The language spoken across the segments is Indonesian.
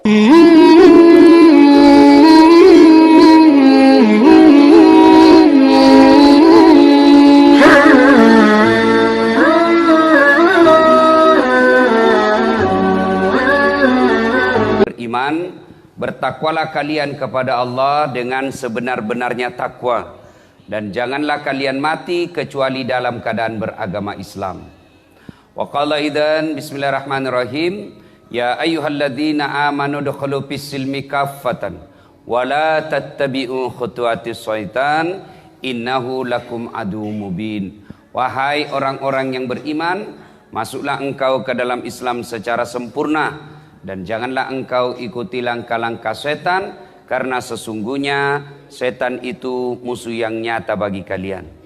Beriman, bertakwalah kalian kepada Allah dengan sebenar-benarnya takwa, dan janganlah kalian mati kecuali dalam keadaan beragama Islam. Wa qala idzan bismillahirrahmanirrahim, ya ayyuhalladzina amanu dukhulu fis-silmi kaffatan wa la tattabi'u khutuwatis syaitan innahu lakum aduwwum mubin. Wahai orang-orang yang beriman, masuklah engkau ke dalam Islam secara sempurna, dan janganlah engkau ikuti langkah-langkah setan, karena sesungguhnya setan itu musuh yang nyata bagi kalian.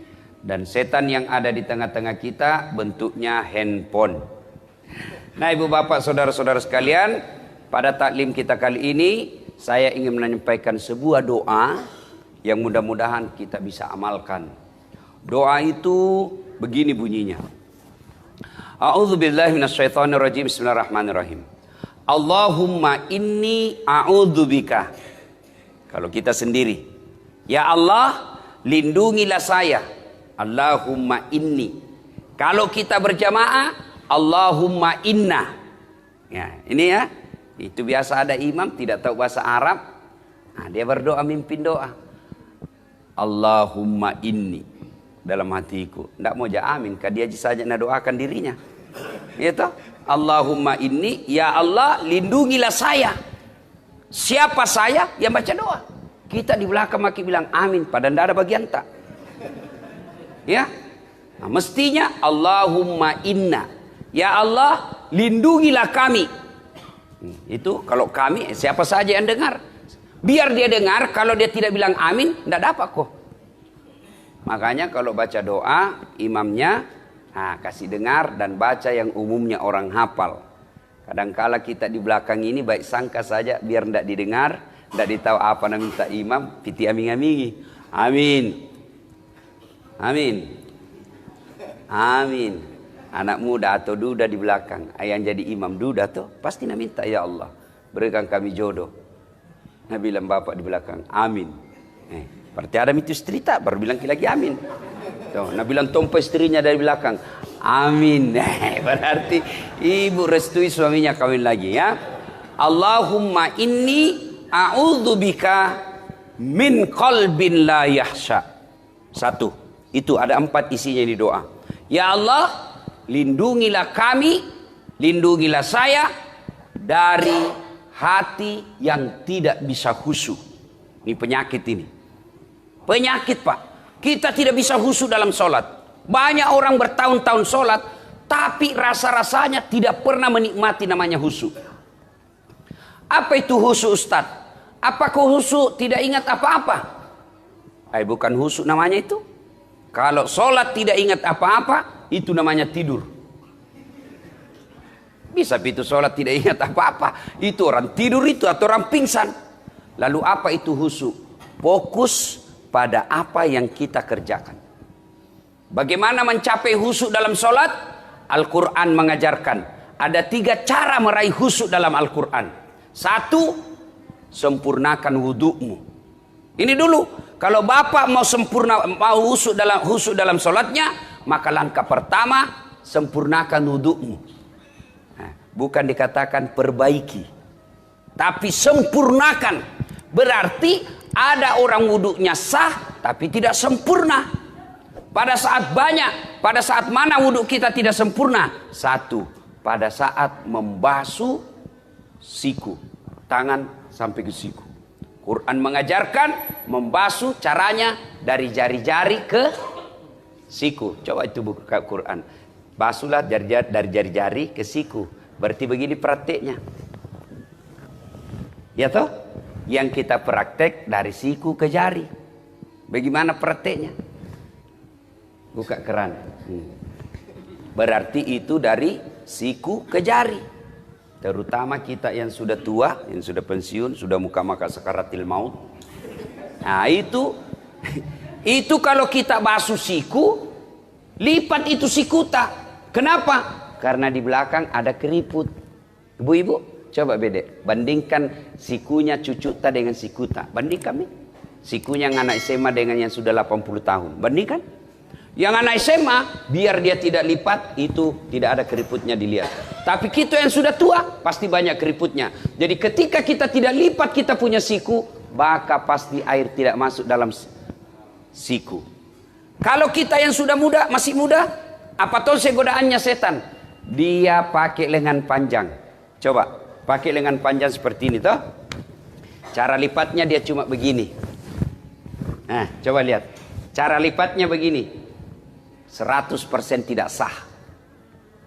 Dan setan yang ada di tengah-tengah kita bentuknya handphone. Nah, ibu bapak saudara-saudara sekalian, pada taklim kita kali ini saya ingin menyampaikan sebuah doa yang mudah-mudahan kita bisa amalkan. Doa itu begini bunyinya. A'udzubillahi minasyaitonirrajim. Bismillahirrahmanirrahim. Allahumma inni a'udzubika. Kalau kita sendiri, ya Allah, lindungilah saya. Allahumma inni. Kalau kita berjamaah, Allahumma inna. Ya, ini ya. Itu biasa ada imam tidak tahu bahasa Arab. Nah, dia berdoa mimpin doa. Allahumma inni. Dalam hatiku, tidak mau amin, dia saja nak doakan dirinya. Gitu. Allahumma inni, ya Allah lindungilah saya. Siapa saya? Yang baca doa. Kita di belakang makin bilang amin, padahal tidak ada bagian tak. Ya, nah, mestinya Allahumma inna, ya Allah lindungilah kami. Itu kalau kami, siapa saja yang dengar, biar dia dengar. Kalau dia tidak bilang amin, tidak dapat kok. Makanya kalau baca doa, imamnya kasih dengar dan baca yang umumnya orang hafal. Kadangkala kita di belakang ini baik sangka saja biar tidak didengar, tidak ditahu apa nak minta imam, piti aming-amingi. Amin. Amin. Amin. Anak muda atau duda di belakang, yang jadi imam duda tuh pasti nak minta, ya Allah berikan kami jodoh. Nah, bilang bapak di belakang, amin. Berarti ada itu istri tak baru bilang lagi amin. Tuh, nah bilang tompa istrinya dari belakang, amin. Berarti ibu restui suaminya kawin lagi ya. Allahumma inni a'udzubika min qalbin la yahsha. Satu, itu ada 4 isinya di doa. Ya Allah, lindungilah kami, lindungilah saya dari hati yang tidak bisa khusyuk. Ini penyakit ini. Penyakit pak. Kita tidak bisa khusyuk dalam sholat. Banyak orang bertahun-tahun sholat, tapi rasa-rasanya tidak pernah menikmati namanya khusyuk. Apa itu khusyuk Ustaz? Apakah khusyuk tidak ingat apa-apa? Bukan khusyuk namanya itu. Kalau sholat tidak ingat apa-apa, itu namanya tidur. Bisa itu sholat tidak ingat apa-apa, itu orang tidur itu atau orang pingsan. Lalu apa itu khusyuk? Fokus pada apa yang kita kerjakan. Bagaimana mencapai khusyuk dalam sholat? Al-Quran mengajarkan ada 3 cara meraih khusyuk dalam Al-Quran. 1, sempurnakan wudhumu. Ini dulu, kalau bapak mau khusyuk dalam sholatnya, maka langkah pertama sempurnakan wudhumu. Nah, bukan dikatakan perbaiki, tapi sempurnakan. Berarti ada orang wudhunya sah tapi tidak sempurna. Pada saat mana wudhu kita tidak sempurna? 1, pada saat membasuh siku, tangan sampai ke siku. Quran mengajarkan membasuh caranya dari jari-jari ke siku. Coba itu buka Quran. Basuhlah dari jari-jari ke siku. Berarti begini prakteknya. Ya toh? Yang kita praktek dari siku ke jari. Bagaimana prakteknya? Buka keran. Berarti itu dari siku ke jari. Terutama kita yang sudah tua, yang sudah pensiun, sudah muka-maka sakaratil maut. Nah itu kalau kita basuh siku, lipat itu sikuta. Kenapa? Karena di belakang ada keriput. Ibu-ibu, Coba beda. Bandingkan sikunya cucuta dengan sikuta. Bandingkan nih. Sikunya yang anak SMA dengan yang sudah 80 tahun. Bandingkan. Yang anak SMA, biar dia tidak lipat, itu tidak ada keriputnya dilihat. Tapi kita yang sudah tua, pasti banyak keriputnya. Jadi ketika kita tidak lipat kita punya siku, maka pasti air tidak masuk dalam siku. Kalau kita yang sudah muda, masih muda, apa tuh godaannya setan? Dia pakai lengan panjang. Coba, pakai lengan panjang seperti ini toh. Cara lipatnya dia cuma begini. Nah, coba lihat. Cara lipatnya begini. 100% tidak sah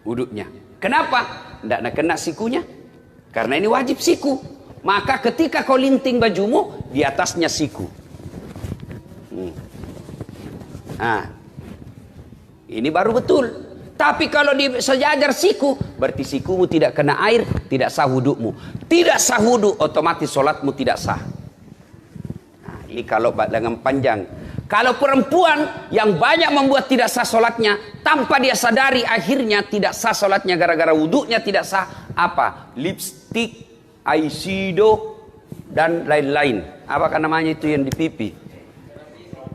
wuduknya. Kenapa? Tidak nak kena sikunya. Karena ini wajib siku. Maka ketika kau linting bajumu, di atasnya siku. Nah, ini baru betul. Tapi kalau di sejajar siku, berarti sikumu tidak kena air, tidak sah wudukmu. Tidak sah wuduk, otomatis sholatmu tidak sah. Nah, ini kalau dengan panjang. Kalau perempuan yang banyak membuat tidak sah sholatnya, tanpa dia sadari akhirnya tidak sah sholatnya gara-gara wuduknya tidak sah. Apa? Lipstick, eyeshadow, dan lain-lain. Apa kan namanya itu yang di pipi?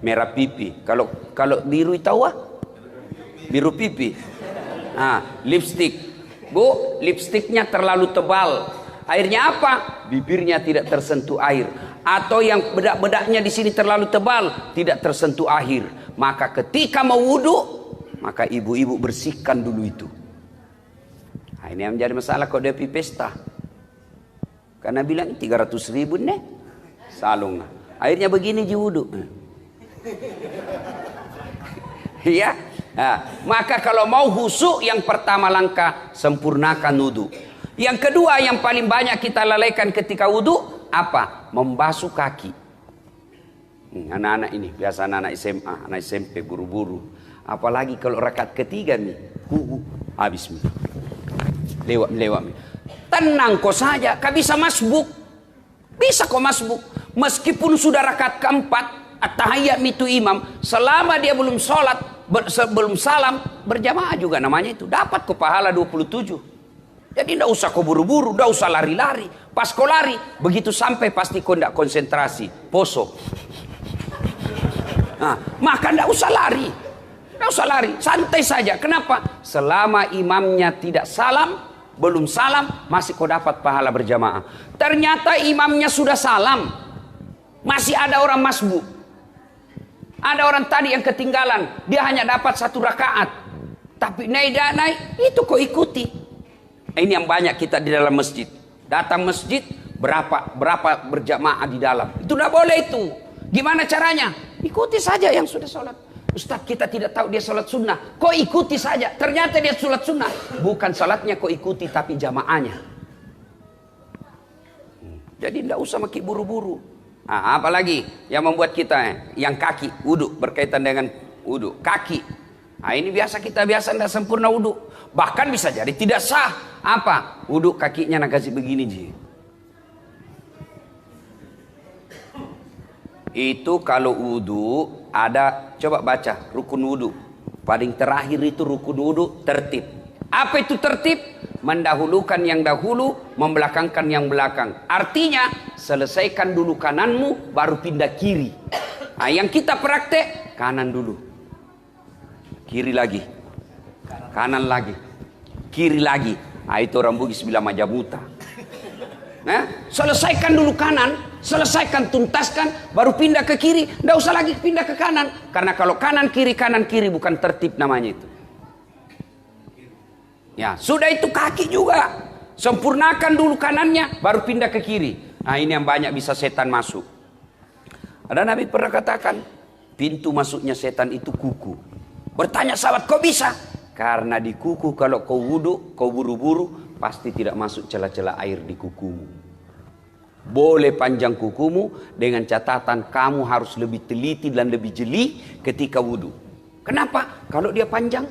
Merah pipi. Kalau biru itu apa? Biru pipi. Nah, lipstick. Bu, lipsticknya terlalu tebal. Akhirnya apa? Bibirnya tidak tersentuh air. Atau yang bedak-bedaknya di sini terlalu tebal, tidak tersentuh air. Maka ketika mau wudhu, maka ibu-ibu bersihkan dulu itu. Nah, ini yang menjadi masalah kalau dia pergi pesta. Karena bilang 300.000 nih salung. Akhirnya begini ji wudhu. Iya. Nah, maka kalau mau khusyuk, yang pertama langkah sempurnakan wudhu. Yang kedua yang paling banyak kita lalaikan ketika wudhu, apa? Membasuh kaki. Anak-anak ini, biasa anak-anak SMA, anak SMP buru-buru. Apalagi kalau rakaat ketiga nih, habis nih. Lewat. Tenang kau saja, kau bisa masbuk. Bisa kau masbuk. Meskipun sudah rakaat keempat, at-tahiyyat itu imam, selama dia belum sholat, belum salam, berjamaah juga namanya itu. Dapat kau pahala 27. Jadi tidak usah kau buru-buru, tidak usah lari-lari. Pas kau lari, begitu sampai pasti kau tidak konsentrasi, poso. Nah, maka tidak usah lari. Tidak usah lari, santai saja. Kenapa? Selama imamnya tidak salam, belum salam, masih kau dapat pahala berjamaah. Ternyata imamnya sudah salam, masih ada orang masbuk. Ada orang tadi yang ketinggalan, dia hanya dapat 1 rakaat. Tapi naik, itu kau ikuti. Ini yang banyak kita di dalam masjid. Datang masjid, berapa berjamaah di dalam. Itu tidak boleh itu. Gimana caranya? Ikuti saja yang sudah sholat. Ustaz, kita tidak tahu dia sholat sunnah. Kau ikuti saja. Ternyata dia sholat sunnah. Bukan sholatnya kau ikuti, tapi jamaahnya. Jadi tidak usah makin buru-buru. Nah, apalagi yang membuat kita yang kaki wudhu berkaitan dengan wudhu kaki. Nah, ini kita biasa tidak sempurna wudhu. Bahkan bisa jadi tidak sah. Apa? Wudhu kakinya nak kasih begini ji. Itu kalau wudhu ada, coba baca rukun wudhu. Paling terakhir itu rukun wudhu tertib. Apa itu tertib? Mendahulukan yang dahulu, membelakangkan yang belakang. Artinya selesaikan dulu kananmu, baru pindah kiri. Nah, yang kita praktek kanan dulu, kiri lagi, kanan lagi, kiri lagi. Nah, itu orang Bugis bilang majamuta. Nah, selesaikan dulu kanan, selesaikan, tuntaskan, baru pindah ke kiri. Tidak usah lagi pindah ke kanan. Karena kalau kanan kiri bukan tertib namanya itu. Ya, sudah itu kaki juga. Sempurnakan dulu kanannya, baru pindah ke kiri. Nah, ini yang banyak bisa setan masuk. Ada Nabi pernah katakan, pintu masuknya setan itu kuku. Bertanya sahabat, kok bisa? Karena di kuku kalau kau wudhu, kau buru-buru, pasti tidak masuk celah-celah air di kukumu. Boleh panjang kukumu, dengan catatan kamu harus lebih teliti dan lebih jeli ketika wudhu. Kenapa? Kalau dia panjang,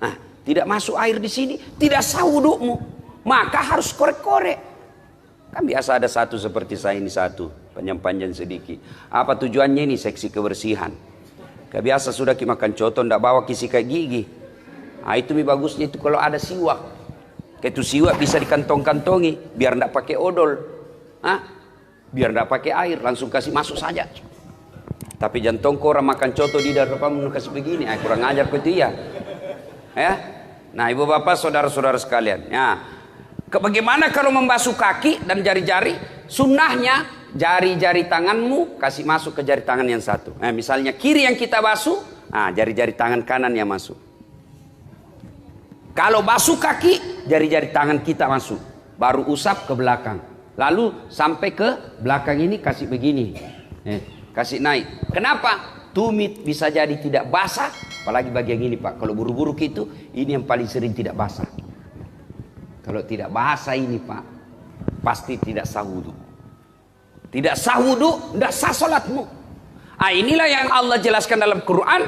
nah, tidak masuk air di sini, tidak sah wudhumu. Maka harus korek-korek. Kan biasa ada satu seperti saya ini satu, panjang-panjang sedikit. Apa tujuannya ini? Seksi kebersihan. Kebiasa sudah makan coto, tidak bawa sikat gigi. Nah, itu bagusnya itu kalau ada siwak. Kayak itu siwak bisa dikantong-kantongi, biar ndak pakai odol. Biar ndak pakai air, langsung kasih masuk saja. Tapi jantung kau orang makan coto di depan kasih begini, kurang ajar kau itu ya. Nah, ibu bapak, saudara-saudara sekalian. Bagaimana kalau membasuh kaki dan jari-jari? Sunnahnya jari-jari tanganmu kasih masuk ke jari tangan yang satu. Misalnya kiri yang kita basuh, jari-jari tangan kanan yang masuk. Kalau basuh kaki, jari-jari tangan kita masuk. Baru usap ke belakang. Lalu sampai ke belakang ini kasih begini. Kasih naik. Kenapa? Tumit bisa jadi tidak basah. Apalagi bagian ini Pak. Kalau buru-buru gitu, ini yang paling sering tidak basah. Kalau tidak basah ini Pak, pasti tidak sah wudu. Tidak sah wudu, tidak sah salatmu. Inilah yang Allah jelaskan dalam Quran.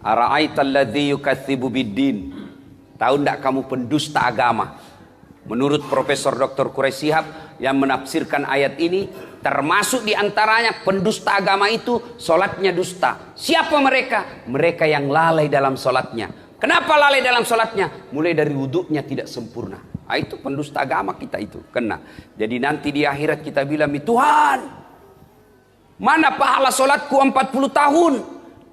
Ara'aital ladzi yukatsibu biddin. Tahu enggak kamu pendusta agama? Menurut Profesor Dr. Quraish Shihab yang menafsirkan ayat ini, termasuk diantaranya pendusta agama itu solatnya dusta. Siapa mereka? Mereka yang lalai dalam solatnya. Kenapa lalai dalam solatnya? Mulai dari wuduknya tidak sempurna. Itu pendusta agama kita itu kena. Jadi nanti di akhirat kita bilang, Tuhan, mana pahala solatku 40 tahun?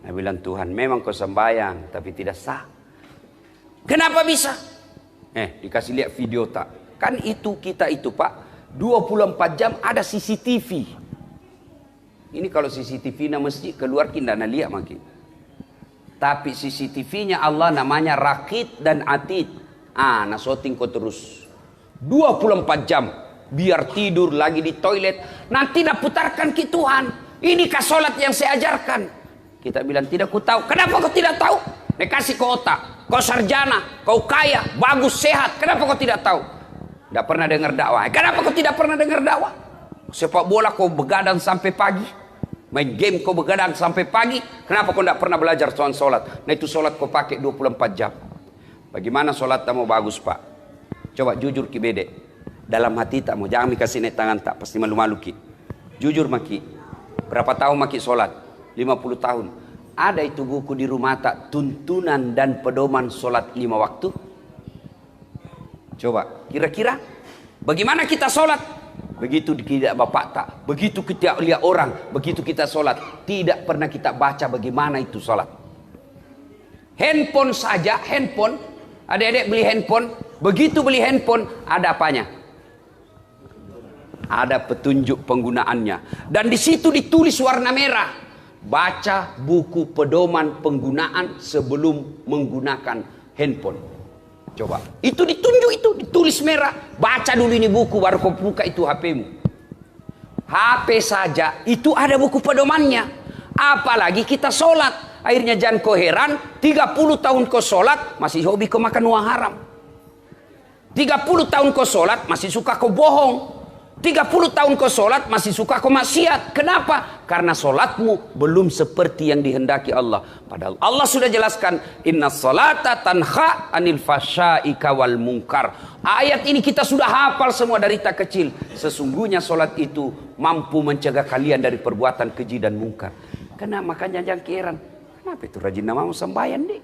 Nah bilang, Tuhan memang kau sembahyang tapi tidak sah. Kenapa bisa? Dikasih lihat video tak? Kan itu kita itu Pak, 24 jam ada CCTV. Ini kalau CCTV na mesti keluar kita na lihat makin. Tapi CCTV-nya Allah namanya Raqib dan Atid. Nah syuting kau terus 24 jam. Biar tidur lagi di toilet, nanti nak putarkan ke Tuhan. Inikah solat yang saya ajarkan? Kita bilang tidak ku tahu. Kenapa kau tidak tahu? Kasih kau otak, kau sarjana, kau kaya, bagus, sehat. Kenapa kau tidak tahu? Tidak pernah dengar dakwah. Kenapa kau tidak pernah dengar dakwah? Sepak bola kau begadang sampai pagi. Main game kau begadang sampai pagi. Kenapa kau tidak pernah belajar soal solat? Nah itu solat kau pakai 24 jam. Bagaimana solat kamu bagus Pak? Coba jujur ki bede. Dalam hati tak mau. Jangan dikasih naik tangan tak. Pasti malu-malu ki. Jujur maki. Berapa tahun maki solat? 50 tahun. Ada itu buku di rumah tak, tuntunan dan pedoman solat 5 waktu? Coba, kira-kira bagaimana kita solat? Begitu tidak bapak tak, begitu kita lihat orang, begitu kita solat, tidak pernah kita baca bagaimana itu solat. Handphone saja, handphone, adik-adik beli handphone, begitu beli handphone, ada apanya? Ada petunjuk penggunaannya. Dan di situ ditulis warna merah. Baca buku pedoman penggunaan sebelum menggunakan handphone. Coba. Itu ditunjuk, itu ditulis merah. Baca dulu ini buku, baru kau buka itu HP-mu. HP saja itu ada buku pedomannya. Apalagi kita sholat. Akhirnya jangan kau heran, 30 tahun kau sholat masih hobi kau makan uang haram. 30 tahun kau sholat masih suka kau bohong. 30 tahun kau sholat masih suka kau maksiat. Kenapa? Karena sholatmu belum seperti yang dihendaki Allah. Padahal Allah sudah jelaskan, inna sholata tanha anil fasya'i wal munkar. Ayat ini kita sudah hafal semua dari tak kecil. Sesungguhnya sholat itu mampu mencegah kalian dari perbuatan keji dan mungkar. Kenapa? Makanya jangan keran. Kenapa itu rajin nama sembahyang deh?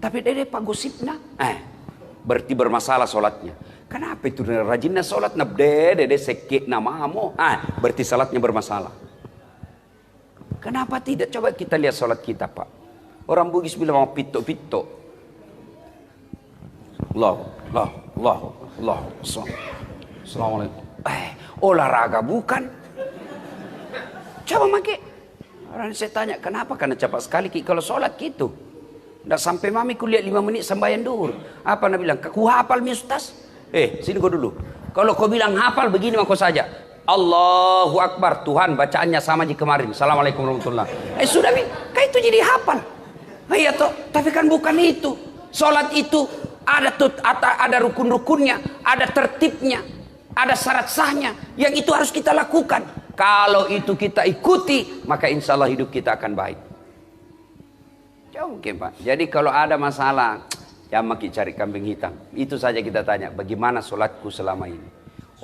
Tapi dede pak gosipna. Berarti bermasalah sholatnya. Kenapa itu rajinnya sholat nabde sekit namamu? Berarti salatnya bermasalah. Kenapa tidak? Coba kita lihat sholat kita Pak. Orang Bugis bilang mau pito-pito. Allah. Assalamualaikum. Olahraga bukan? Coba make. Orang saya tanya kenapa? Karena cepat sekali kalau sholat gitu. Nggak sampai mami kulihat 5 menit sembahyang duhur. Apa nak bilang? Ku hafal mi ustaz? Sini kau dulu. Kalau kau bilang hafal begini mah kau saja. Allahu Akbar. Tuhan bacaannya sama di kemarin. Assalamualaikum warahmatullahi. Sudah mi. Kan itu jadi hafal. Iya toh. Tapi kan bukan itu. Salat itu ada rukun-rukunnya, ada tertibnya, ada syarat sahnya. Yang itu harus kita lakukan. Kalau itu kita ikuti, maka insya Allah hidup kita akan baik. Oke Pak. Jadi kalau ada masalah, jangan makin cari kambing hitam. Itu saja kita tanya, bagaimana sholatku selama ini?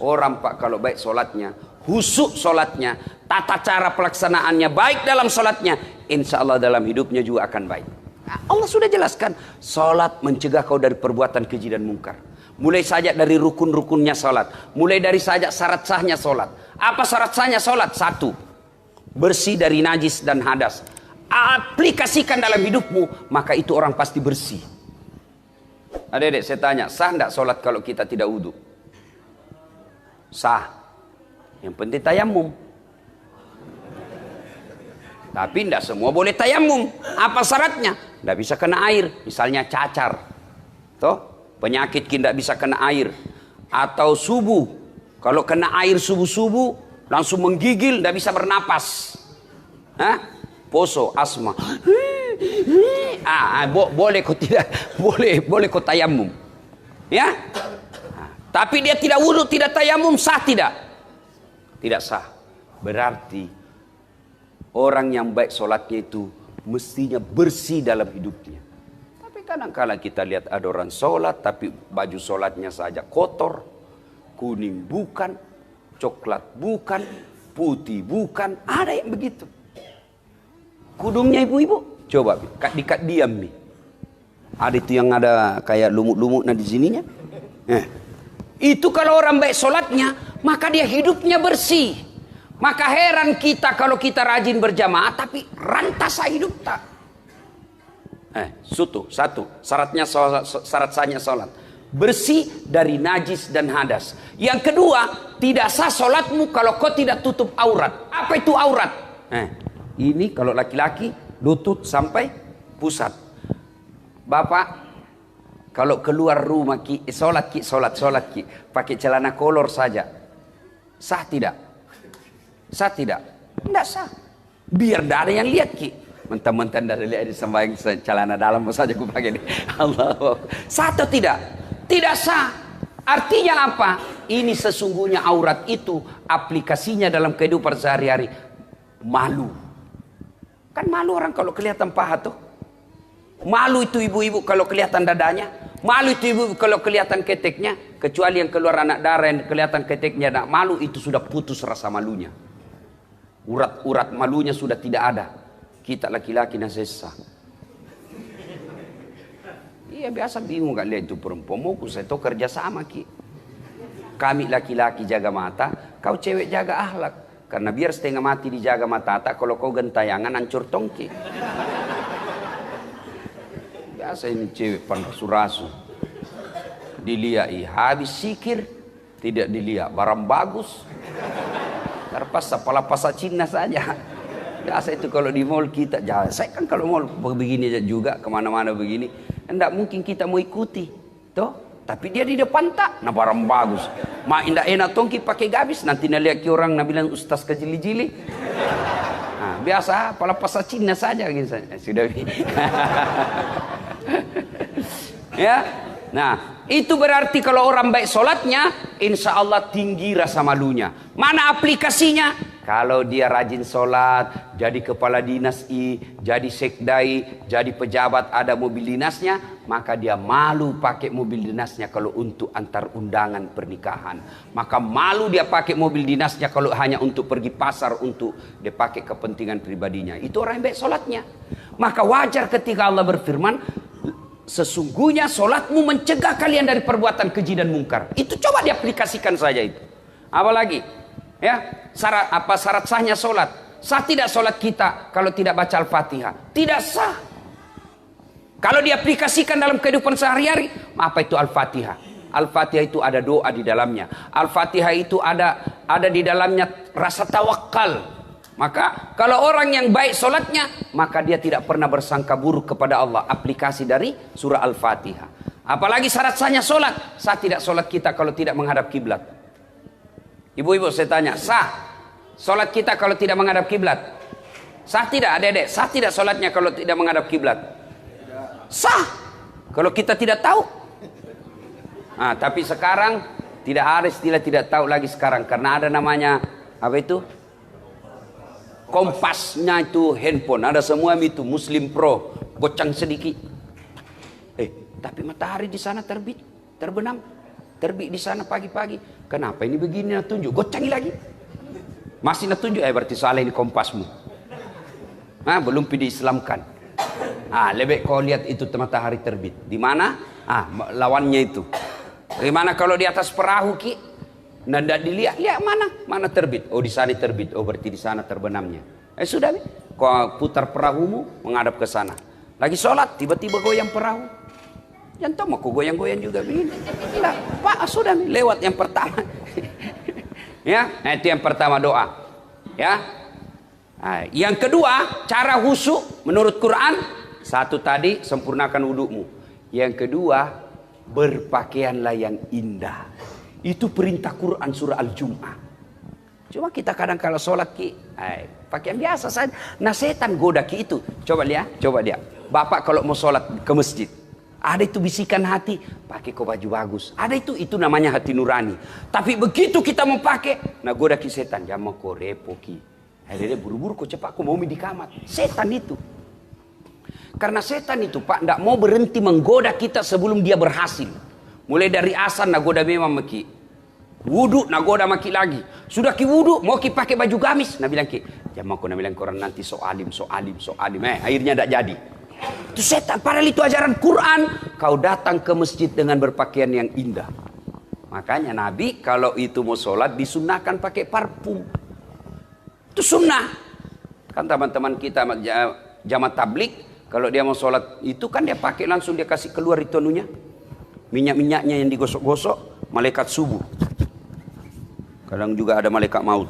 Orang Pak kalau baik sholatnya, husuk sholatnya, tata cara pelaksanaannya baik dalam sholatnya, insya Allah dalam hidupnya juga akan baik. Allah sudah jelaskan, salat mencegah kau dari perbuatan keji dan mungkar. Mulai saja dari rukun-rukunnya salat, mulai dari saja syarat sahnya salat. Apa syarat sahnya salat? Satu, bersih dari najis dan hadas. Aplikasikan dalam hidupmu, maka itu orang pasti bersih. Adik-adik, saya tanya, sah enggak salat kalau kita tidak wudu? Sah. Yang penting tayamum. Tapi tidak semua boleh tayamum. Apa syaratnya? Tidak bisa kena air. Misalnya cacar. Toh, penyakit tidak bisa kena air. Atau subuh. Kalau kena air subuh-subuh, langsung menggigil, tidak bisa bernapas. Hah? Poso, asma. Boleh kok tidak? Boleh kok tayamum. Ya? Tapi dia tidak wudu, tidak tayamum, sah tidak? Tidak sah. Berarti orang yang baik sholatnya itu mestinya bersih dalam hidupnya. Tapi kadang-kala kita lihat ada orang sholat tapi baju sholatnya saja kotor, kuning bukan, coklat bukan, putih bukan, ada yang begitu. Kudungnya ibu-ibu, coba dikat diam nih. Ada itu yang ada kayak lumut-lumut di sininya. Itu kalau orang baik sholatnya, maka dia hidupnya bersih. Maka heran kita kalau kita rajin berjamaah tapi rantasa hidup tak. Satu, syarat sahnya sholat. Bersih dari najis dan hadas. Yang kedua, tidak sah sholatmu kalau kau tidak tutup aurat. Apa itu aurat? Ini kalau laki-laki lutut sampai pusat. Bapak, kalau keluar rumah sholat pakai celana kolor saja, sah tidak? Sah tidak? Tidak sah. Biar tidak ada yang lihat ki. Mentang-mentang dari lihat di sembahyang celana dalam saja aku pakai ini. Allah. Sah atau tidak? Tidak sah. Artinya apa? Ini sesungguhnya aurat itu aplikasinya dalam kehidupan sehari-hari. Malu. Kan malu orang kalau kelihatan paha tuh. Malu itu ibu-ibu kalau kelihatan dadanya. Malu itu ibu kalau kelihatan keteknya. Kecuali yang keluar anak darah yang kelihatan keteknya. Nah, malu itu sudah putus rasa malunya. Urat-urat malunya sudah tidak ada. Kita laki-laki nasesa. Iya biasa bingung gak lihat itu perempuan. Mau saya tahu kerja sama ki. Kami laki-laki jaga mata, kau cewek jaga akhlak. Karena biar setengah mati dijaga mata tak, kalau kau gentayangan hancur tongki. Biasa ini cewek panrasu-rasu. Dilihat habis sikir, tidak dilihat barang bagus. Terpas pala pasar Cina saja. Biasa itu kalau di mall kita jalan. Saya kan kalau mall begini juga kemana-mana begini, enggak mungkin kita mau ikuti, toh. Tapi dia di depan tak, nah barang bagus. Ma indah enak tongki pakai gabis, nanti nalihat ke orang, bilang ustaz kejili-jili. Nah, biasa pala pasar Cina saja gitu saja. Sudah. Ya. Nah, itu berarti kalau orang baik sholatnya, insya Allah tinggi rasa malunya. Mana aplikasinya? Kalau dia rajin sholat, jadi kepala dinas jadi sekdai, jadi pejabat ada mobil dinasnya, maka dia malu pakai mobil dinasnya kalau untuk antar undangan pernikahan. Maka malu dia pakai mobil dinasnya kalau hanya untuk pergi pasar untuk dia pakai kepentingan pribadinya. Itu orang yang baik sholatnya. Maka wajar ketika Allah berfirman, sesungguhnya solatmu mencegah kalian dari perbuatan keji dan mungkar. Itu coba diaplikasikan saja itu. Apalagi, ya, syarat sahnya solat. Sah tidak solat kita kalau tidak baca Al-Fatihah? Tidak sah. Kalau diaplikasikan dalam kehidupan sehari-hari, apa itu Al-Fatihah? Al-Fatihah itu ada doa di dalamnya. Al-Fatihah itu ada di dalamnya rasa tawakal. Maka kalau orang yang baik solatnya, maka dia tidak pernah bersangka buruk kepada Allah. Aplikasi dari surah Al-Fatihah. Apalagi syarat sahnya solat. Sah tidak solat kita kalau tidak menghadap kiblat? Ibu-ibu saya tanya, sah solat kita kalau tidak menghadap kiblat? Sah tidak adik-adik? Sah tidak solatnya kalau tidak menghadap kiblat? Sah. Kalau kita tidak tahu. Nah, tapi sekarang tidak ada istilah tidak tahu lagi sekarang. Karena ada namanya, apa itu? Kompasnya itu handphone, ada semua itu Muslim Pro, gocang sedikit. Tapi matahari di sana terbenam, terbit di sana pagi-pagi. Kenapa ini begini? Nak tunjuk, gocangi lagi. Masih nak tunjuk, berarti salah ini kompasmu. Belum diislamkan. Lebih kau lihat itu matahari terbit. Di mana? Lawannya itu. Bagaimana kalau di atas perahu Ki? Nah, tidak dilihat, lihat mana terbit. Oh, di sana terbit. Oh, berarti di sana terbenamnya. Sudah, kau putar perahumu menghadap ke sana. Lagi sholat, tiba-tiba goyang perahu. Jangan mau kau goyang-goyang juga begini. Enggak, Pak, sudah lewat yang pertama. Ya, itu yang pertama doa. Ya. Yang kedua, cara khusyuk menurut Quran, satu tadi sempurnakan wudukmu. Yang kedua, berpakaianlah yang indah. Itu perintah Quran surah Al-Jum'ah. Cuma kita kadang kalau sholat pakaian biasa saja. Nah, setan goda Ki itu. Coba lihat. Bapak kalau mau sholat ke masjid, ada itu bisikan hati, pakai kau baju bagus. Ada itu namanya hati nurani. Tapi begitu kita mau pakai, nah goda Ki setan. Jangan mau kau repo Ki. Buru-buru kau cepat, kau mau di kamar. Setan itu. Karena setan itu Pak, tidak mau berhenti menggoda kita sebelum dia berhasil. Mulai dari asan nagoda memang maki. Wudhu nagoda maki lagi. Sudah Ki wudhu, mau Ki pakai baju gamis. Nah bilang Ki, jangan mau kau bilang korang nanti so alim. Akhirnya tidak jadi. Itu setan, padahal itu ajaran Quran. Kau datang ke masjid dengan berpakaian yang indah. Makanya Nabi kalau itu mau sholat disunahkan pakai parfum. Itu sunnah. Kan teman-teman kita jamaah tablik, kalau dia mau sholat itu kan dia pakai langsung, dia kasih keluar itu anunya. Minyak-minyaknya yang digosok-gosok, malaikat subuh. Kadang juga ada malaikat maut.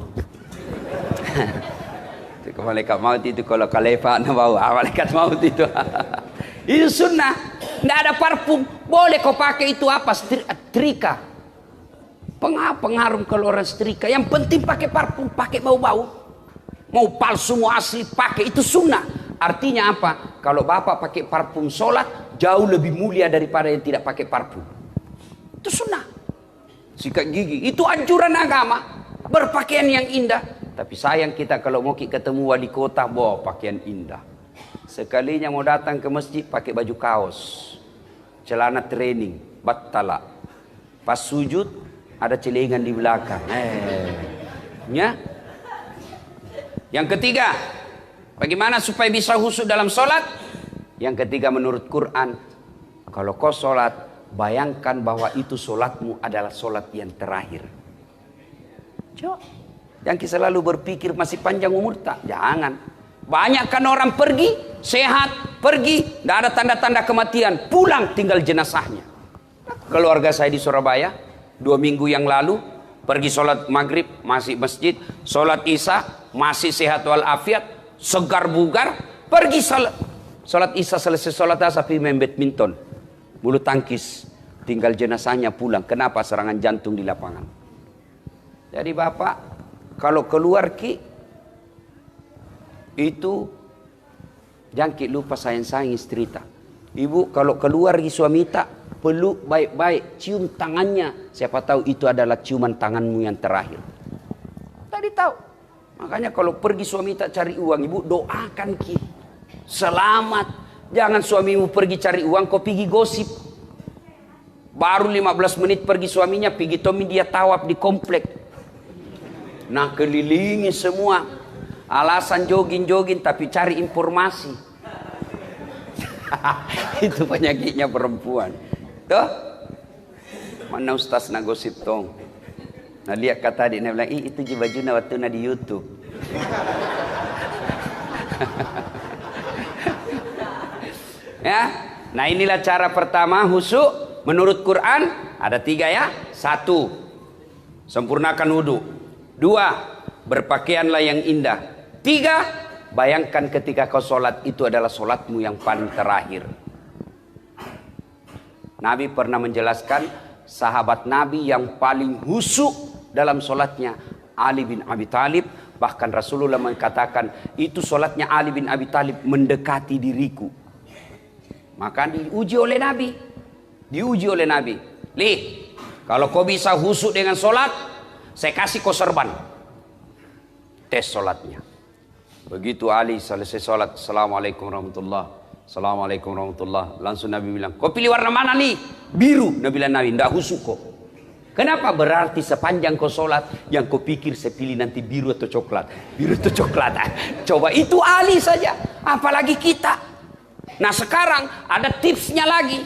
Malaikat maut itu kalau kalefa bau, malaikat maut itu. Itu sunnah. Tidak ada parfum. Boleh kau pakai itu apa? Setrika. Pengharum kalau orang setrika. Yang penting pakai parfum, pakai bau-bau. Mau palsu, mau asli, pakai. Itu sunnah. Artinya apa? Kalau bapak pakai parfum sholat, jauh lebih mulia daripada yang tidak pakai parfum. Itu sunnah. Sikat gigi. Itu anjuran agama. Berpakaian yang indah. Tapi sayang kita kalau mau ketemu wali kota, bawa pakaian indah. Sekalinya mau datang ke masjid, pakai baju kaos. Celana training, battala. Pas sujud, ada celengan di belakang. Ya. Yang ketiga, bagaimana supaya bisa khusyuk dalam sholat? Yang ketiga menurut Quran, kalau kau sholat, bayangkan bahwa itu sholatmu adalah sholat yang terakhir. Coba. Yang kita selalu berpikir masih panjang umur tak? Jangan. Banyak kan orang pergi, sehat, pergi, tidak ada tanda-tanda kematian, pulang tinggal jenazahnya. Keluarga saya di Surabaya, 2 minggu yang lalu, pergi sholat maghrib, masih masjid, sholat isya, masih sehat walafiat, segar bugar, pergi sholat isya, selesai sholat asar, pergi main badminton, bulu tangkis, tinggal jenazahnya pulang. Kenapa? Serangan jantung di lapangan. Jadi bapak, kalau keluar Ki, itu jangan Ki lupa sayang-sayang istri tak. Ibu kalau keluar suami tak, peluk baik-baik, cium tangannya. Siapa tahu itu adalah ciuman tanganmu yang terakhir. Tadi tahu. Makanya kalau pergi suami tak cari uang, ibu doakan Ki. Selamat. Jangan suamimu pergi cari uang, kau pergi gosip. Baru 15 menit pergi suaminya, pergi Tommy dia tawaf di komplek. Nah kelilingi semua. Alasan jogging-jogging tapi cari informasi. Itu penyakitnya perempuan. Tuh. Mana ustaz nak gosip tong. Nah lihat kata dia bilang, itu je baju na waktu na di YouTube. Ya. Nah inilah cara pertama khusyuk menurut Quran. Ada 3 ya. 1. Sempurnakan wudu. 2. Berpakaianlah yang indah. 3. Bayangkan ketika kau sholat itu adalah sholatmu yang paling terakhir. Nabi pernah menjelaskan sahabat Nabi yang paling khusyuk dalam sholatnya Ali bin Abi Thalib. Bahkan Rasulullah mengatakan itu sholatnya Ali bin Abi Thalib mendekati diriku. Maka diuji oleh Nabi. Kalau kau bisa khusyuk dengan sholat, saya kasih kau serban. Tes sholatnya. Begitu Ali selesai sholat, Assalamualaikum warahmatullah. Assalamualaikum warahmatullah. Langsung Nabi bilang, kau pilih warna mana nih? Biru. Nabi bilang, Nabi, tidak khusyuk kok. Kenapa? Berarti sepanjang kau sholat, yang kau pikir saya pilih nanti biru atau coklat. Biru atau coklat. Coba itu Ali saja. Apalagi kita. Nah sekarang ada tipsnya lagi.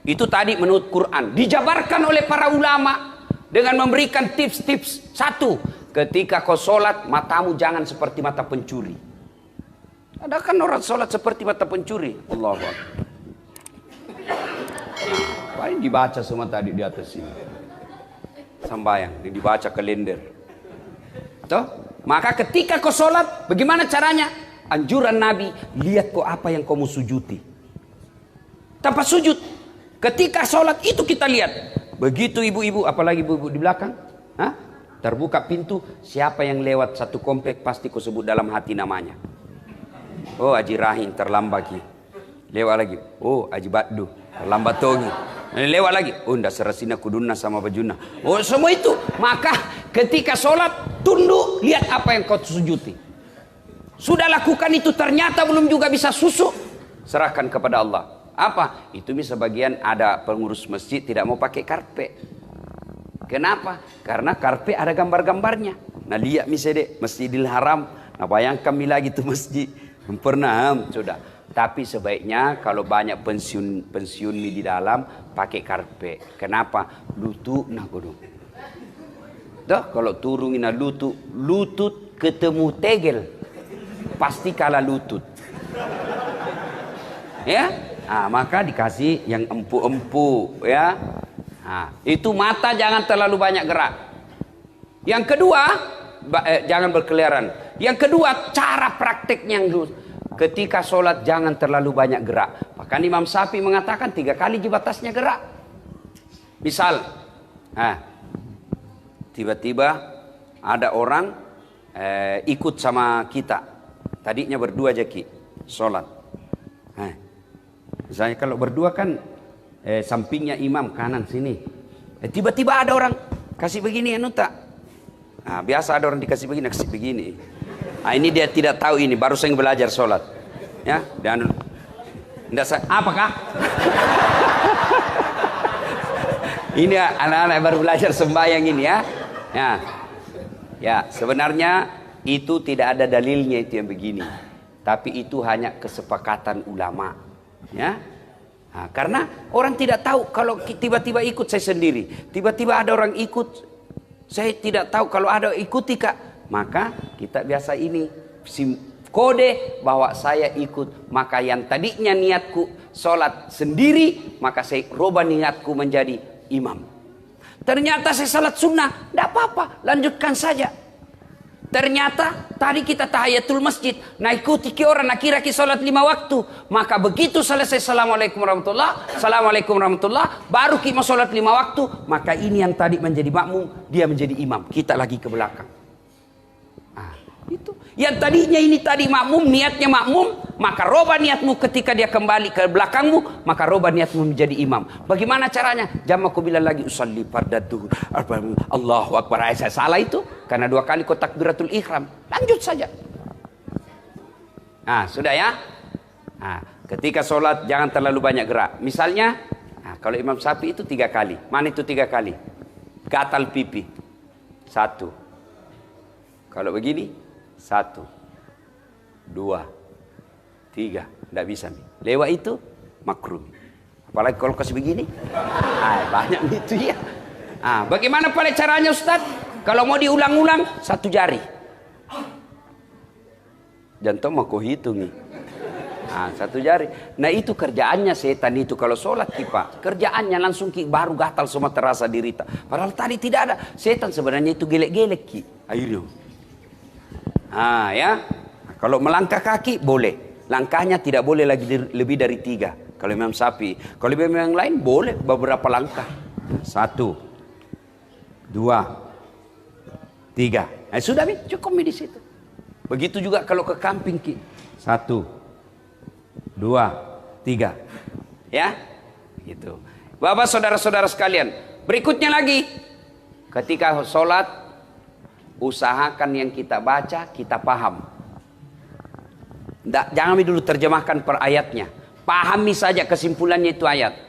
Itu tadi menurut Quran. Dijabarkan oleh para ulama dengan memberikan tips-tips. Satu, ketika kau sholat, matamu jangan seperti mata pencuri. Ada kan orang sholat seperti mata pencuri. Allahu Akbar. Nah, paling dibaca semua tadi di atas sini. Sambayang, dibaca kalender. Tuh? Maka ketika kau sholat, bagaimana caranya? Anjuran Nabi, lihat kau apa yang kau mau sujuti. Tanpa sujud. Ketika sholat itu kita lihat. Begitu ibu-ibu, apalagi ibu-ibu di belakang. Hah? Terbuka pintu, siapa yang lewat satu komplek pasti kau sebut dalam hati namanya. Oh Haji Rahim terlambat ki. Lewat lagi. Oh Haji Baddu terlambat togi. Lewat lagi. Oh ndak serasina kuduna sama bajuna. Oh semua itu. Maka ketika sholat tunduk, lihat apa yang kau sujuti. Sudah lakukan itu ternyata belum juga bisa susuk, serahkan kepada Allah. Apa? Itu sebagian ada pengurus masjid tidak mau pakai karpet. Kenapa? Karena karpet ada gambar-gambarnya. Nah lihat misalnya Masjidil Haram. Nah bayangkan lagi itu masjid. Pernah sudah. Tapi sebaiknya kalau banyak pensiun di dalam pakai karpet. Kenapa? Lutut nah godong. Dah kalau turun ina lutut ketemu tegel. Pasti kalah lutut. Ya, maka dikasih yang empuk-empuk ya. Itu mata jangan terlalu banyak gerak. Yang kedua, jangan berkeliaran. Yang kedua, cara prakteknya yang dulu. Ketika sholat jangan terlalu banyak gerak. Bahkan Imam Syafi'i mengatakan 3 kali di batasnya gerak. Misal, tiba-tiba ada orang ikut sama kita. Tadinya berdua aja ki sholat. Misalnya kalau berdua kan sampingnya imam kanan sini. Tiba-tiba ada orang kasih begini anu tak. Biasa ada orang dikasih begini, kasih begini. Ini dia tidak tahu ini, baru saya belajar sholat. Ya, dan apakah? Ini anak-anak baru belajar sembahyang ini ya. Ya, sebenarnya itu tidak ada dalilnya itu yang begini. Tapi itu hanya kesepakatan ulama. Ya. Karena orang tidak tahu kalau tiba-tiba ikut saya sendiri. Tiba-tiba ada orang ikut. Saya tidak tahu kalau ada ikuti kak. Maka kita biasa ini kode bahwa saya ikut. Maka yang tadinya niatku sholat sendiri. Maka saya rubah niatku menjadi imam. Ternyata saya salat sunnah. Tidak apa-apa. Lanjutkan saja. Ternyata tadi kita tahiyatul masjid, nah ikuti ke orang, nak kira salat 5 waktu. Maka begitu selesai assalamualaikum warahmatullah, baru kita salat 5 waktu. Maka ini yang tadi menjadi makmum, dia menjadi imam. Kita lagi ke belakang. Itu. Yang tadinya ini tadi makmum, niatnya makmum, maka robah niatmu ketika dia kembali ke belakangmu, maka robah niatmu menjadi imam. Bagaimana caranya? Jam aku bilang lagi usalli fardatuh. Allahu Akbar. Saya salah itu karena 2 kali kau takbiratul ihram. Lanjut saja. Sudah ya. Ketika sholat jangan terlalu banyak gerak. Misalnya, kalau Imam Syafi'i itu 3 kali. Mana itu 3 kali? Gatal pipi. 1. Kalau begini 1, 2, 3. Tidak bisa. Lewat itu makruh. Apalagi kalau kasih begini. Banyak itu ya. Bagaimana pada caranya Ustaz? Kalau mau diulang-ulang 1 jari. Jantung mau kau hitung nih. 1 jari. Nah itu kerjaannya setan itu kalau sholat kipa. Kerjaannya langsung ki baru gatal semua terasa dirita. Padahal tadi tidak ada. Setan sebenarnya itu gelek-gelek ki. Ayo. Ya. Kalau melangkah kaki boleh. Langkahnya tidak boleh lagi lebih dari 3. Kalau Imam Syafi'i. Kalau Imam yang lain boleh beberapa langkah. 1, 2, 3. Sudah cukup di situ. Begitu juga kalau ke camping ki. 1, 2, 3. Ya. Gitu. Bapak saudara-saudara sekalian. Berikutnya lagi. Ketika sholat. Usahakan yang kita baca, kita paham. Jangan dulu terjemahkan per ayatnya. Pahami saja kesimpulannya itu ayat.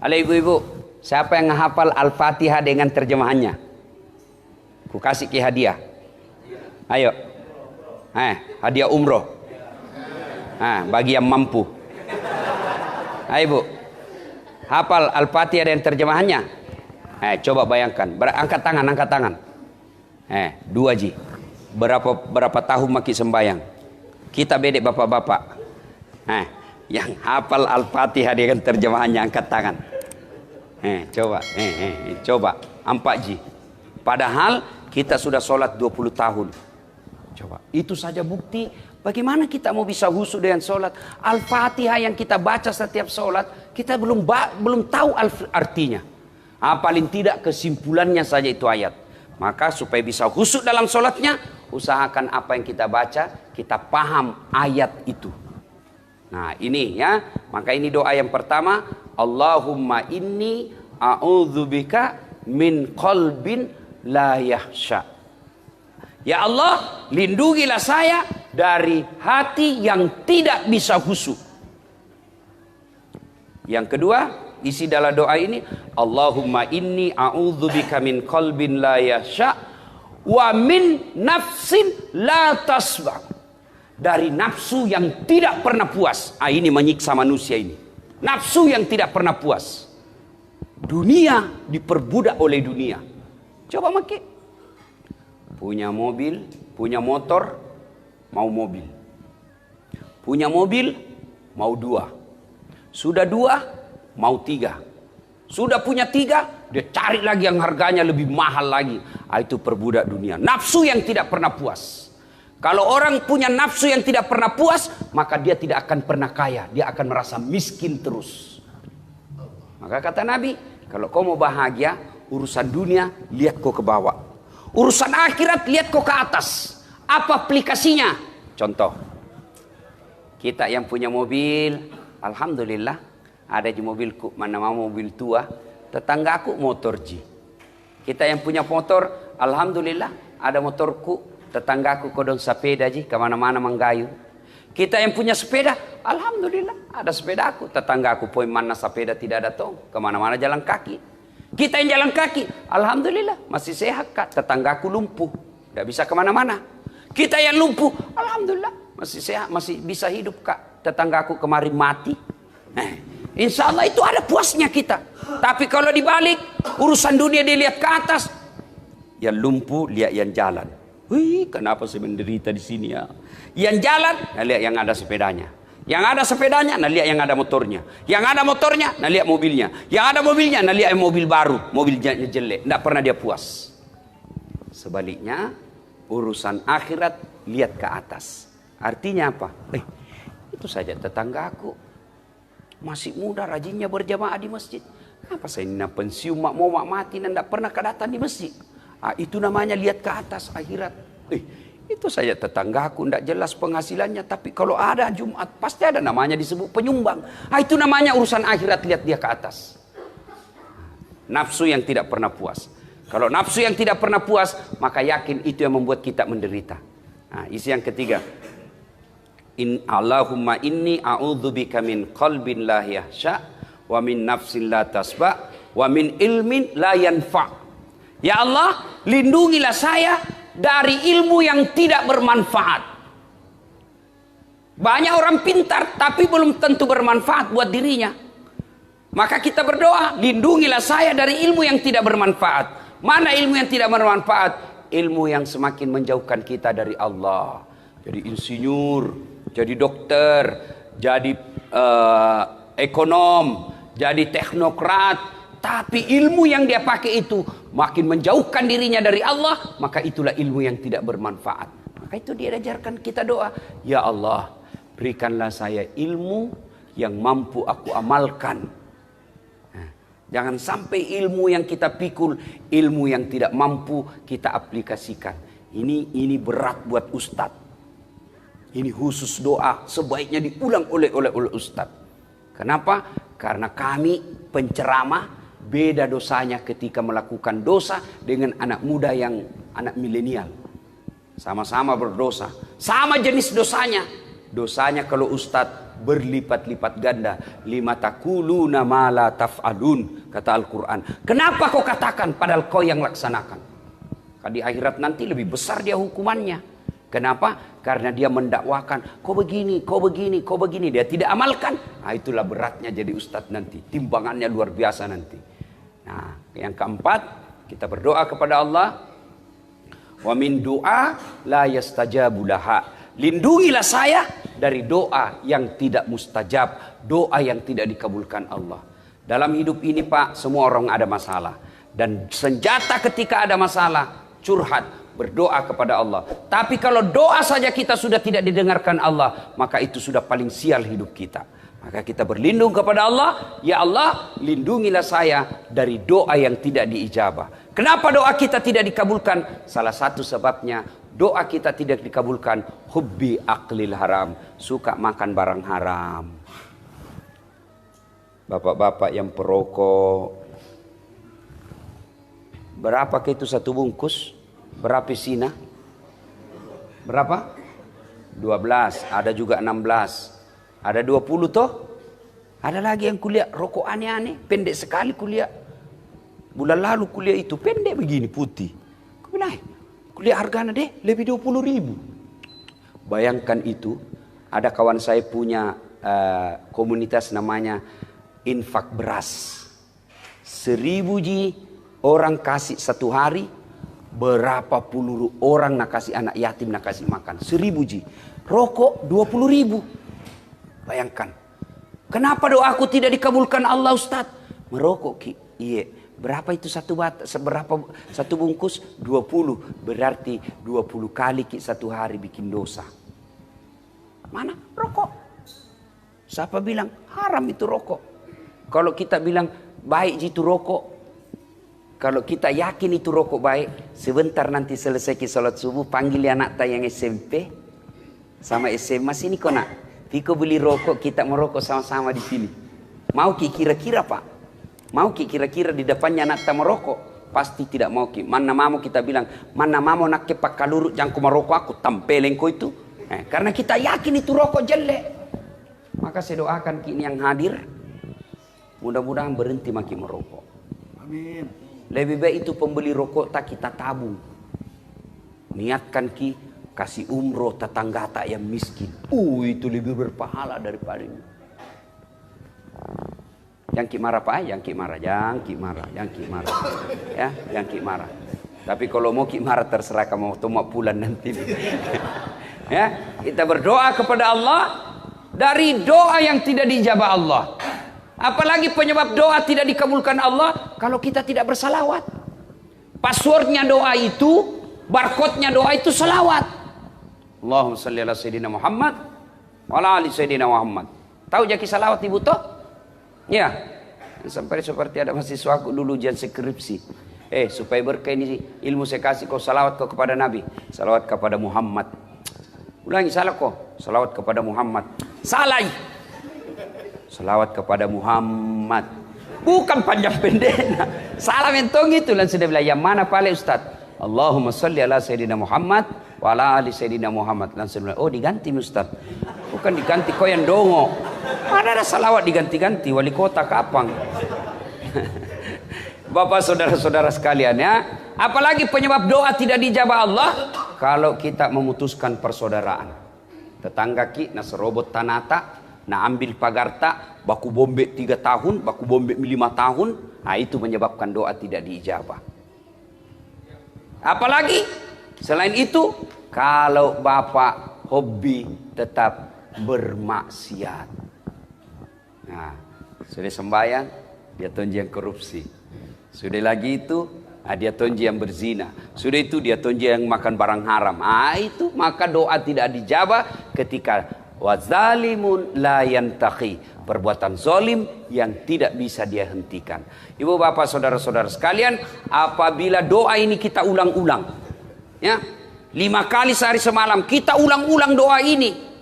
Halo ibu-ibu, siapa yang menghafal Al-Fatihah dengan terjemahannya? Ku kasih ke hadiah. Ayo. Hadiah umroh. Bagi yang mampu. Ayo Bu, hafal Al-Fatihah dan terjemahannya? Coba bayangkan, angkat tangan. 2 Ji. Berapa tahun maki sembayang? Kita bedek bapak-bapak. Yang hafal Al-Fatihah dengan terjemahannya angkat tangan. Coba 4 Ji. Padahal kita sudah sholat 20 tahun. Coba, itu saja bukti bagaimana kita mau bisa khusyuk dengan sholat. Al-Fatihah yang kita baca setiap sholat, kita belum tahu artinya. Paling tidak kesimpulannya saja itu ayat. Maka supaya bisa khusyuk dalam sholatnya, usahakan apa yang kita baca, kita paham ayat itu. Nah ini ya, maka ini doa yang pertama. Allahumma inni a'udzubika min qalbin la yahsha. Ya Allah, lindungilah saya dari hati yang tidak bisa khusyuk. Yang kedua, isi dalam doa ini, Allahumma inni a'udzubika min qalbin la yahsha wa min nafsin la tasba. Dari nafsu yang tidak pernah puas. Ini menyiksa manusia ini. Nafsu yang tidak pernah puas. Dunia diperbudak oleh dunia. Coba maki. Punya mobil, punya motor, mau mobil. Punya mobil, mau 2. Sudah 2, mau 3. Sudah punya 3, dia cari lagi yang harganya lebih mahal lagi. Itu perbudak dunia. Nafsu yang tidak pernah puas. Kalau orang punya nafsu yang tidak pernah puas, maka dia tidak akan pernah kaya. Dia akan merasa miskin terus. Maka kata Nabi, kalau kau mau bahagia, urusan dunia, lihat kau ke bawah. Urusan akhirat, lihat kau ke atas. Apa aplikasinya? Contoh, kita yang punya mobil, alhamdulillah, ada di mobilku, mana mau mobil tua, tetanggaku motor Ji. Kita yang punya motor, alhamdulillah, ada motorku, tetanggaku kodong sepeda Ji, kemana-mana menggayu. Kita yang punya sepeda, alhamdulillah, ada sepedaku, tetanggaku poin mana sepeda tidak ada tong, kemana-mana jalan kaki. Kita yang jalan kaki, alhamdulillah, masih sehat Kak, tetanggaku lumpuh, tidak bisa kemana-mana. Kita yang lumpuh, alhamdulillah, masih sehat, masih bisa hidup Kak, tetanggaku kemarin mati. Insya Allah itu ada puasnya kita. Tapi kalau dibalik, urusan dunia dilihat ke atas, yang lumpuh lihat yang jalan. Wih, kenapa saya menderita di sini ya? Yang jalan, nah lihat yang ada sepedanya. Yang ada sepedanya, nah lihat yang ada motornya. Yang ada motornya, nah lihat mobilnya. Yang ada mobilnya, nah lihat mobil baru, mobilnya jelek, tidak pernah dia puas. Sebaliknya, urusan akhirat lihat ke atas. Artinya apa? Itu saja tetangga aku masih muda, rajinnya berjamaah di masjid. Kenapa saya ini pensiun mau mati dan tidak pernah kedatang di masjid? Itu namanya lihat ke atas akhirat. Itu saja tetanggaku tidak jelas penghasilannya, tapi kalau ada Jumat pasti ada namanya disebut penyumbang. Itu namanya urusan akhirat, lihat dia ke atas. Nafsu yang tidak pernah puas. Kalau nafsu yang tidak pernah puas, maka yakin itu yang membuat kita menderita. Isi yang ketiga. Allahumma inni a'udzubika min qalbin la yahsha wa min nafsin la tasba wa min ilmin la yanfa. Ya Allah, lindungilah saya dari ilmu yang tidak bermanfaat. Banyak orang pintar tapi belum tentu bermanfaat buat dirinya. Maka kita berdoa, lindungilah saya dari ilmu yang tidak bermanfaat. Mana ilmu yang tidak bermanfaat? Ilmu yang semakin menjauhkan kita dari Allah. Jadi insinyur, jadi dokter, jadi ekonom, jadi teknokrat. Tapi ilmu yang dia pakai itu makin menjauhkan dirinya dari Allah, maka itulah ilmu yang tidak bermanfaat. Maka itu dia ajarkan kita doa, ya Allah, berikanlah saya ilmu yang mampu aku amalkan. Jangan sampai ilmu yang kita pikul, ilmu yang tidak mampu kita aplikasikan. Ini berat buat ustadz. Ini khusus doa sebaiknya diulang oleh ustadz. Kenapa? Karena kami penceramah beda dosanya ketika melakukan dosa dengan anak muda yang anak milenial. Sama-sama berdosa, sama jenis dosanya. Dosanya kalau ustadz berlipat-lipat ganda. Lima takuluna ma la taf'alun, kata Al-Quran. Kenapa kau katakan padahal kau yang laksanakan? Di akhirat nanti lebih besar dia hukumannya. Kenapa? Karena dia mendakwakan, kau begini, kau begini, kau begini. Dia tidak amalkan. Nah, itulah beratnya jadi ustadz nanti. Timbangannya luar biasa nanti. Nah, yang keempat, kita berdoa kepada Allah. Wa min du'a la yastajabu laha. Lindungilah saya dari doa yang tidak mustajab, doa yang tidak dikabulkan Allah. Dalam hidup ini Pak, semua orang ada masalah. Dan senjata ketika ada masalah, curhat, berdoa kepada Allah. Tapi kalau doa saja kita sudah tidak didengarkan Allah, maka itu sudah paling sial hidup kita. Maka kita berlindung kepada Allah, ya Allah, lindungilah saya dari doa yang tidak diijabah. Kenapa doa kita tidak dikabulkan? Salah satu sebabnya, doa kita tidak dikabulkan, hubbi aklil haram, suka makan barang haram. Bapak-bapak yang perokok, berapa itu satu bungkus? Berapa sina? Berapa? 12, ada juga 16. Ada 20 toh? Ada lagi yang kuliah rokok aneh-aneh, pendek sekali kuliah. Bulan lalu kuliah itu pendek begini, putih. Aku bilang, kuliah harganya deh lebih 20.000. Bayangkan itu, ada kawan saya punya komunitas namanya infak beras. 1000 ji orang kasih satu hari, berapa puluh orang nak kasih anak yatim nak kasih makan. 1000 ji. Rokok 20.000. Bayangkan. Kenapa doaku tidak dikabulkan Allah Ustaz? Merokok Ki. Iya. Berapa itu satu bungkus? 20. Berarti 20 kali Ki satu hari bikin dosa. Mana? Rokok. Siapa bilang haram itu rokok? Kalau kita bilang baik itu rokok. Kalau kita yakin itu rokok baik, sebentar nanti selesai Ki salat subuh, panggil anak yang SMP sama SMA sini kok nak. Viko beli rokok, kita merokok sama-sama di sini. Mau Ki kira-kira Pak? Mau Ki kira-kira di depannya anak tak merokok? Pasti tidak mau Ki. Mana mau kita bilang, mana mau nak kepak kalurut jangan ku merokok aku tampelin kau itu. Karena kita yakin itu rokok jelek. Maka saya doakan Ki ini yang hadir, mudah-mudahan berhenti makin merokok. Amin. Lebih baik itu pembeli rokok tak kita tabung. Niatkan Ki kasih umroh tetangga tak yang miskin. Itu lebih berpahala daripada ini. Jangan Ki marah Pak, jangan Ki marah, jangan Ki marah, jangan Ki marah. Ya, jangan Ki marah. Tapi kalau mau Ki marah terserah kamu mau pulang nanti. Ya, kita berdoa kepada Allah dari doa yang tidak dijabah Allah. Apalagi penyebab doa tidak dikabulkan Allah kalau kita tidak bersalawat. Passwordnya doa itu, barcode-nya doa itu salawat. Allahumma salli ala Sayyidina Muhammad wa ala ali Sayyidina Muhammad. Tahu jaki salawat ibu toh? Ya. Sampai seperti ada mahasiswa aku dulu ujian skripsi. Supaya berkah ini ilmu saya kasih kau salawat kau kepada Nabi. Salawat kepada Muhammad. Ulangi salah kau. Salawat kepada Muhammad. Salah. Salawat kepada Muhammad. Bukan panjang pendek. Salah mentong itu. Lalu sudah bilang yang mana paling Ustaz? Allahumma salli ala Sayyidina Muhammad wa ala ali Sayyidina Muhammad. Langsung bilang, oh diganti Ustaz. Bukan diganti kau yang dongo. Mana ada salawat diganti-ganti wali kota kapang. Bapak saudara-saudara sekalian ya. Apalagi penyebab doa tidak dijabah Allah kalau kita memutuskan persaudaraan. Tetangga Ki na serobot tanata, na ambil pagarta, baku bombe 3 tahun, baku bombe 5 tahun. Nah itu menyebabkan doa tidak diijabah. Apalagi selain itu, kalau bapak hobi tetap bermaksiat. Nah, sudah sembahyang, dia tonji yang korupsi. Sudah lagi itu, dia tonji yang berzina. Sudah itu dia tonji yang makan barang haram. Itu maka doa tidak dijabah ketika wazalimun la yantaqi, perbuatan zalim yang tidak bisa dia hentikan. Ibu bapak saudara-saudara sekalian, apabila doa ini kita ulang-ulang, ya 5 kali sehari semalam kita ulang-ulang doa ini,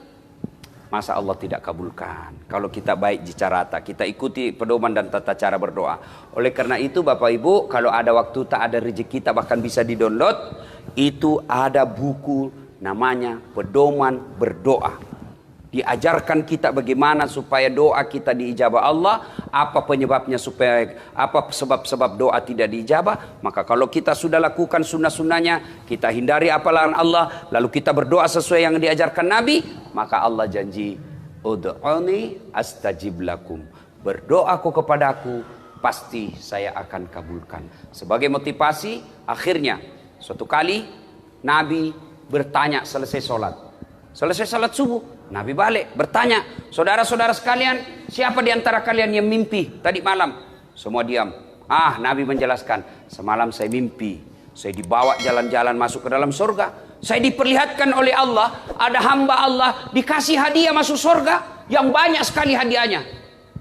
masa Allah tidak kabulkan. Kalau kita baik bicarata, kita ikuti pedoman dan tata cara berdoa. Oleh karena itu bapak ibu, kalau ada waktu tak ada rezeki kita bahkan bisa di-download, itu ada buku namanya pedoman berdoa. Di diajarkan kita bagaimana supaya doa kita diijabah Allah, apa penyebabnya supaya, apa sebab-sebab doa tidak diijabah. Maka kalau kita sudah lakukan sunnah-sunnahnya, kita hindari apa larangan Allah, lalu kita berdoa sesuai yang diajarkan Nabi, maka Allah janji, ud'uni astajib lakum, berdoaku kepadaku, pasti saya akan kabulkan. Sebagai motivasi, akhirnya suatu kali Nabi bertanya selesai sholat. Selesai sholat subuh, Nabi balik bertanya, saudara-saudara sekalian, siapa di antara kalian yang mimpi tadi malam? Semua diam. Nabi menjelaskan, semalam saya mimpi, saya dibawa jalan-jalan masuk ke dalam surga. Saya diperlihatkan oleh Allah, ada hamba Allah dikasih hadiah masuk surga yang banyak sekali hadiahnya.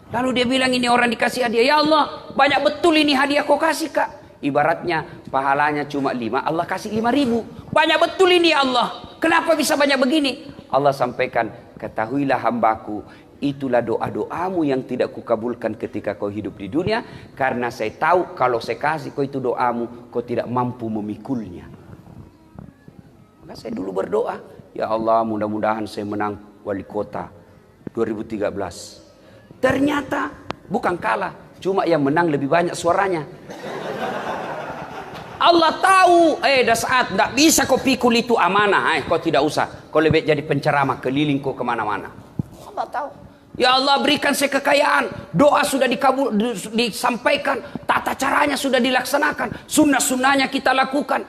Lalu dia bilang, ini orang dikasih hadiah, ya Allah, banyak betul ini hadiah kau kasih, Kak. Ibaratnya pahalanya cuma 5, Allah kasih 5.000. Banyak betul ini ya Allah. Kenapa bisa banyak begini? Allah sampaikan, ketahuilah hambaku, itulah doa-doamu yang tidak kukabulkan ketika kau hidup di dunia, karena saya tahu kalau saya kasih kau itu doamu, kau tidak mampu memikulnya. Maka saya dulu berdoa, ya Allah, mudah-mudahan saya menang wali kota 2013. Ternyata bukan kalah, cuma yang menang lebih banyak suaranya. Allah tahu, dah saat tidak bisa kau pikul itu amanah, kau tidak usah, kau lebih jadi penceramah keliling kau kemana-mana. Allah tahu. Ya Allah, berikan saya kekayaan, doa sudah dikabul, disampaikan, tata caranya sudah dilaksanakan, sunnah-sunnahnya kita lakukan,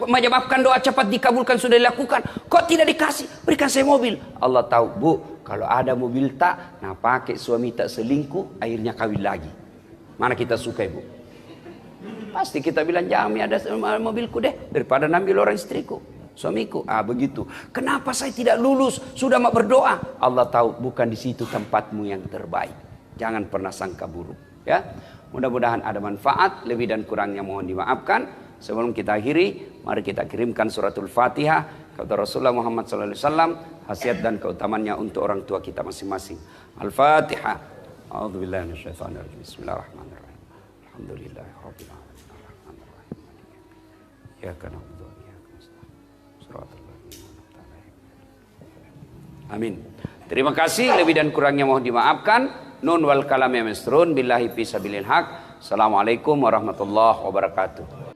menyebabkan doa cepat dikabulkan sudah dilakukan. Kok tidak dikasih? Berikan saya mobil. Allah tahu, Bu, kalau ada mobil tak, nah pakai suami tak selingkuh, akhirnya kawin lagi. Mana kita suka, Bu? Pasti kita bilang, jangan ada mobilku deh, daripada ambil orang istriku, suamiku. Begitu. Kenapa saya tidak lulus? Sudah mau berdoa. Allah tahu, bukan di situ tempatmu yang terbaik. Jangan pernah sangka buruk. Ya, mudah-mudahan ada manfaat. Lebih dan kurangnya mohon dimaafkan. Sebelum kita akhiri, mari kita kirimkan suratul Fatihah kepada Rasulullah Muhammad SAW. Khasiat dan keutamannya untuk orang tua kita masing-masing. Al-Fatihah. A'udzubillahi minasyaitonirrajim. Bismillahirrahmanirrahim. Alhamdulillahirabbil alamin. Ya kana amin. Terima kasih, lebih dan kurangnya mohon dimaafkan. Nun wal kalam ya misrun billahi fi sabilil haq. Assalamualaikum warahmatullahi wabarakatuh.